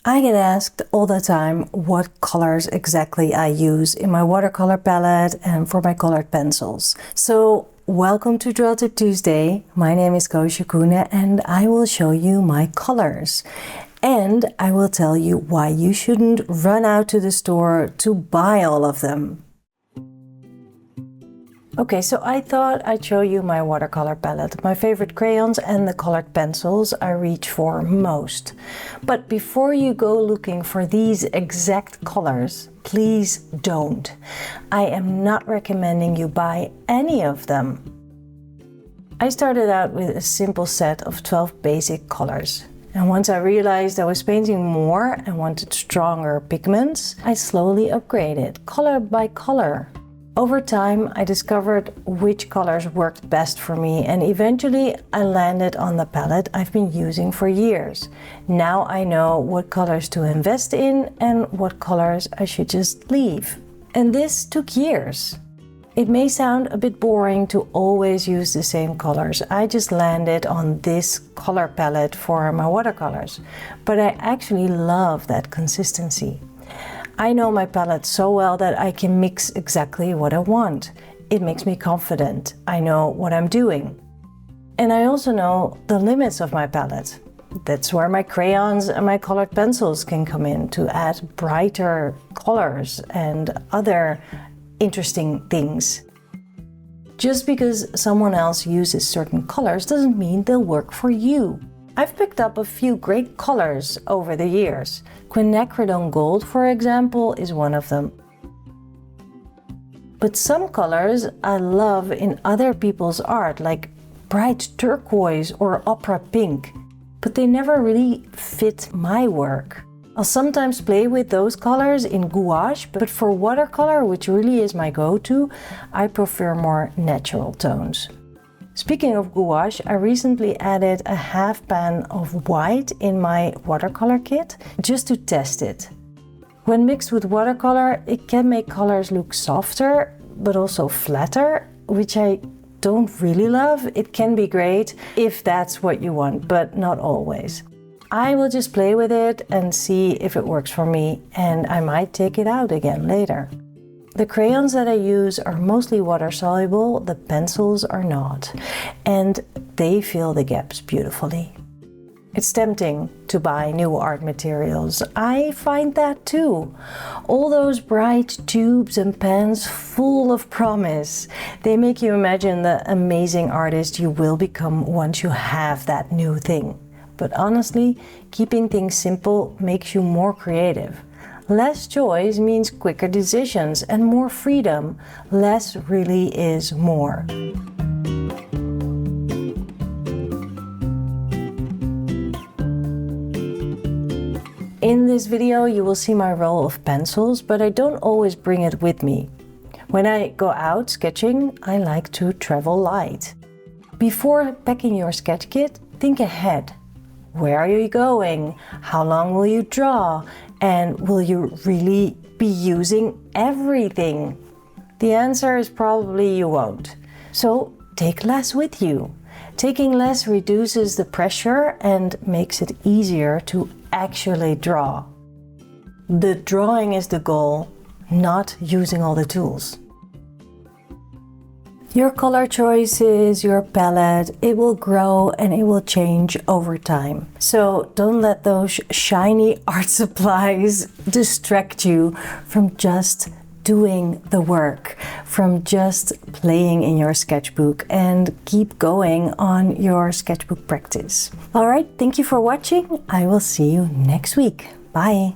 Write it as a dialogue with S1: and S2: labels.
S1: I get asked all the time what colors exactly I use in my watercolor palette and for my colored pencils. So welcome to Draw Tip Tuesday. My name is Koosje Koenen and I will show you my colors. And I will tell you why you shouldn't run out to the store to buy all of them. Okay, so I thought I'd show you my watercolor palette, my favorite crayons and the colored pencils I reach for most. But before you go looking for these exact colors, please don't. I am not recommending you buy any of them. I started out with a simple set of 12 basic colors. And once I realized I was painting more and wanted stronger pigments, I slowly upgraded, color by color. Over time, I discovered which colors worked best for me, and eventually I landed on the palette I've been using for years. Now I know what colors to invest in and what colors I should just leave. And this took years. It may sound a bit boring to always use the same colors. I just landed on this color palette for my watercolors, but I actually love that consistency. I know my palette so well that I can mix exactly what I want. It makes me confident. I know what I'm doing. And I also know the limits of my palette. That's where my crayons and my colored pencils can come in to add brighter colors and other interesting things. Just because someone else uses certain colors doesn't mean they'll work for you. I've picked up a few great colors over the years. Quinacridone Gold, for example, is one of them. But some colors I love in other people's art, like bright turquoise or opera pink, but they never really fit my work. I'll sometimes play with those colors in gouache, but for watercolor, which really is my go-to, I prefer more natural tones. Speaking of gouache, I recently added a half pan of white in my watercolor kit just to test it. When mixed with watercolor, it can make colors look softer, but also flatter, which I don't really love. It can be great if that's what you want, but not always. I will just play with it and see if it works for me, and I might take it out again later. The crayons that I use are mostly water-soluble, the pencils are not, and they fill the gaps beautifully. It's tempting to buy new art materials. I find that too. All those bright tubes and pens full of promise. They make you imagine the amazing artist you will become once you have that new thing. But honestly, keeping things simple makes you more creative. Less choice means quicker decisions and more freedom. Less really is more. In this video you will see my roll of pencils, but I don't always bring it with me. When I go out sketching, I like to travel light. Before packing your sketch kit, think ahead. Where are you going? How long will you draw? And will you really be using everything? The answer is probably you won't. So take less with you. Taking less reduces the pressure and makes it easier to actually draw. The drawing is the goal, not using all the tools. Your color choices, your palette, it will grow and it will change over time. So don't let those shiny art supplies distract you from just doing the work, from just playing in your sketchbook, and keep going on your sketchbook practice. All right, thank you for watching. I will see you next week. Bye.